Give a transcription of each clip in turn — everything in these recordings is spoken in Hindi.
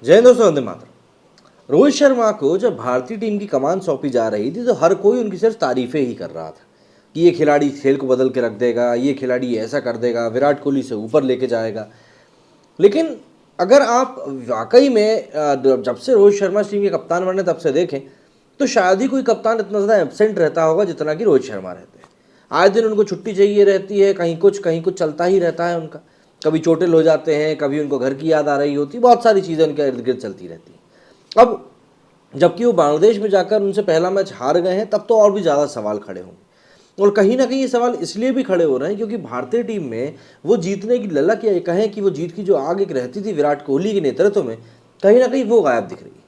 जय हिंद दोस्तों, वंदे मातरम। रोहित शर्मा को जब भारतीय टीम की कमान सौंपी जा रही थी तो हर कोई उनकी सिर्फ तारीफें ही कर रहा था कि ये खिलाड़ी खेल को बदल के रख देगा, ये खिलाड़ी ऐसा कर देगा, विराट कोहली से ऊपर लेके जाएगा। लेकिन अगर आप वाकई में जब से रोहित शर्मा टीम के कप्तान बने तब से देखें तो शायद ही कोई कप्तान इतना ज़्यादा एब्सेंट रहता होगा जितना कि रोहित शर्मा रहते हैं। आए दिन उनको छुट्टी चाहिए रहती है, कहीं कुछ चलता ही रहता है उनका। कभी चोटिल हो जाते हैं, कभी उनको घर की याद आ रही होती, बहुत सारी चीज़ें उनके इर्द गिर्द चलती रहती हैं। अब जबकि वो बांग्लादेश में जाकर उनसे पहला मैच हार गए हैं, तब तो और भी ज़्यादा सवाल खड़े होंगे। और कहीं ना कहीं ये सवाल इसलिए भी खड़े हो रहे हैं क्योंकि भारतीय टीम में वो जीतने की ललक, या ये कहें कि वो जीत की जो आग एक रहती थी विराट कोहली के नेतृत्व में, कहीं ना कहीं वो गायब दिख रही है।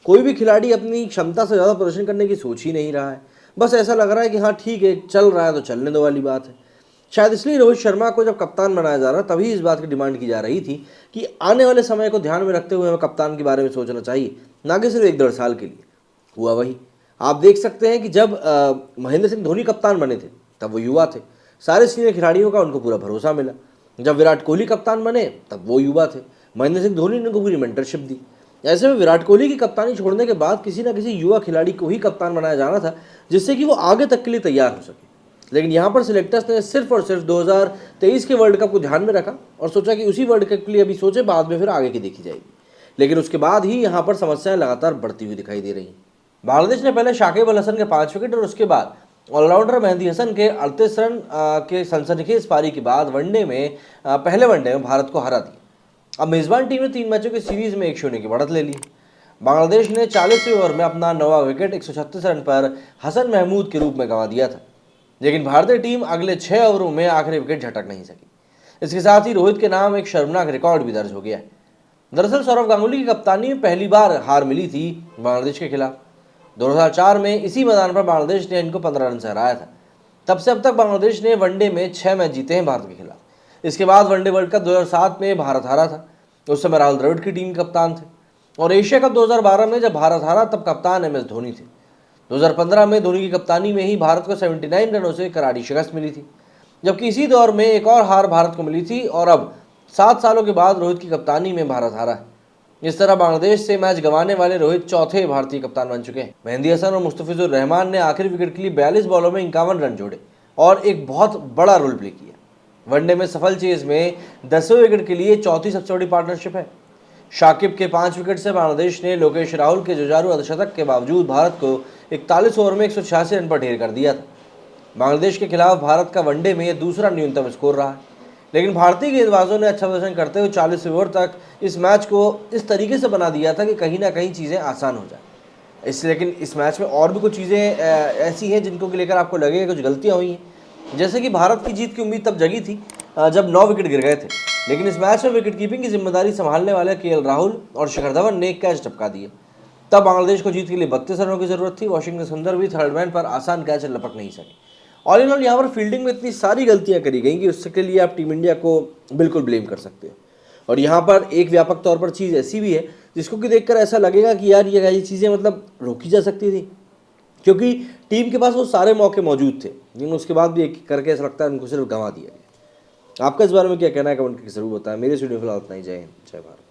कोई भी खिलाड़ी अपनी क्षमता से ज़्यादा प्रदर्शन करने की सोच ही नहीं रहा है। बस ऐसा लग रहा है कि हाँ ठीक है, चल रहा है तो चलने दो वाली बात है। शायद इसलिए रोहित शर्मा को जब कप्तान बनाया जा रहा तभी इस बात की डिमांड की जा रही थी कि आने वाले समय को ध्यान में रखते हुए हमें कप्तान के बारे में सोचना चाहिए, ना कि सिर्फ 1-1.5 साल के लिए। हुआ वही। आप देख सकते हैं कि जब महेंद्र सिंह धोनी कप्तान बने थे तब वो युवा थे, सारे सीनियर खिलाड़ियों का उनको पूरा भरोसा मिला। जब विराट कोहली कप्तान बने तब वो युवा थे, महेंद्र सिंह धोनी ने उनको पूरी मेंटरशिप दी। ऐसे में विराट कोहली की कप्तानी छोड़ने के बाद किसी ना किसी युवा खिलाड़ी को ही कप्तान बनाया जाना था, जिससे कि वो आगे तक के लिए तैयार हो सके। लेकिन यहाँ पर सिलेक्टर्स ने सिर्फ और सिर्फ 2023 के वर्ल्ड कप को ध्यान में रखा और सोचा कि उसी वर्ल्ड कप के लिए अभी सोचे, बाद में फिर आगे की देखी जाएगी। लेकिन उसके बाद ही यहाँ पर समस्याएं लगातार बढ़ती हुई दिखाई दे रही हैं। बांग्लादेश ने पहले शाकिब अल हसन के 5 विकेट और उसके बाद ऑलराउंडर मेहदी हसन के 38 रन के सनसनीखेज पारी के बाद पहले वनडे में भारत को हरा दिया। अब मेजबान टीम ने 3 मैचों की सीरीज में 1-0 की बढ़त ले ली। बांग्लादेश ने 40वें ओवर में अपना 9वां विकेट 136 रन पर हसन महमूद के रूप में गंवा दिया था। लेकिन भारतीय टीम अगले 6 ओवरों में आखिरी विकेट झटक नहीं सकी। इसके साथ ही रोहित के नाम एक शर्मनाक रिकॉर्ड भी दर्ज हो गया है। दरअसल सौरव गांगुली की कप्तानी में पहली बार हार मिली थी बांग्लादेश के खिलाफ। 2004 में इसी मैदान पर बांग्लादेश ने इनको 15 रन से हराया था। तब से अब तक बांग्लादेश ने वनडे में 6 मैच जीते हैं भारत के खिलाफ। इसके बाद वनडे वर्ल्ड कप 2007 में भारत हारा था, उस समय राहुल द्रविड़ की टीम कप्तान थे। और एशिया कप 2012 में जब भारत हारा तब कप्तान MS धोनी थे। 2015 में धोनी की कप्तानी में ही भारत को 79 रनों से करारी शिकस्त मिली थी, जबकि इसी दौर में एक और हार भारत को मिली थी। और अब 7 सालों के बाद रोहित की कप्तानी में भारत हारा है। इस तरह बांग्लादेश से मैच गंवाने वाले रोहित चौथे भारतीय कप्तान बन चुके हैं। मेहदी हसन और मुस्तफिजुर रहमान ने आखिरी विकेट के लिए 42 बॉलों में 51 रन जोड़े और एक बहुत बड़ा रोल प्ले किया। वनडे में सफल चेज में 10वें विकेट के लिए चौथी सबसे बड़ी पार्टनरशिप है। शाकिब के 5 विकेट से बांग्लादेश ने लोकेश राहुल के जुझारू अर्धशतक के बावजूद भारत को 41 ओवर में 186 रन पर ढेर कर दिया था। बांग्लादेश के खिलाफ भारत का वनडे में यह दूसरा न्यूनतम स्कोर रहा है। लेकिन भारतीय गेंदबाजों ने अच्छा प्रदर्शन करते हुए 40 ओवर तक इस मैच को इस तरीके से बना दिया था कि कहीं ना कहीं चीज़ें आसान हो जाए। लेकिन इस मैच में और भी कुछ चीज़ें ऐसी हैं जिनको लेकर आपको लगेगा कुछ गलतियाँ हुई हैं। जैसे कि भारत की जीत की उम्मीद तब जगी थी जब 9 विकेट गिर गए थे, लेकिन इस मैच में विकेट कीपिंग की जिम्मेदारी संभालने वाले KL राहुल और शिखर धवन ने कैच टपका दिए। तब बांग्लादेश को जीत के लिए 32 रनों की जरूरत थी। वाशिंगटन सुंदर भी थर्ड मैन पर आसान कैच लपक नहीं सके। ऑल इन ऑल यहाँ पर फील्डिंग में इतनी सारी गलतियां करी गई कि उसके लिए आप टीम इंडिया को बिल्कुल ब्लेम कर सकते हो। और यहाँ पर एक व्यापक तौर पर चीज़ ऐसी भी है जिसको कि देखकर ऐसा लगेगा कि यार ये चीज़ें मतलब रोकी जा सकती थी, क्योंकि टीम के पास वो सारे मौके मौजूद थे, लेकिन उसके बाद भी एक करके ऐसा लगता है उनको सिर्फ गंवा दिया गया। आपका इस बारे में क्या कहना है, कमेंट करके जरूर बताएं। मेरे स्टूडियो फिलहाल इतना ही। जय हिंद, जय भारत।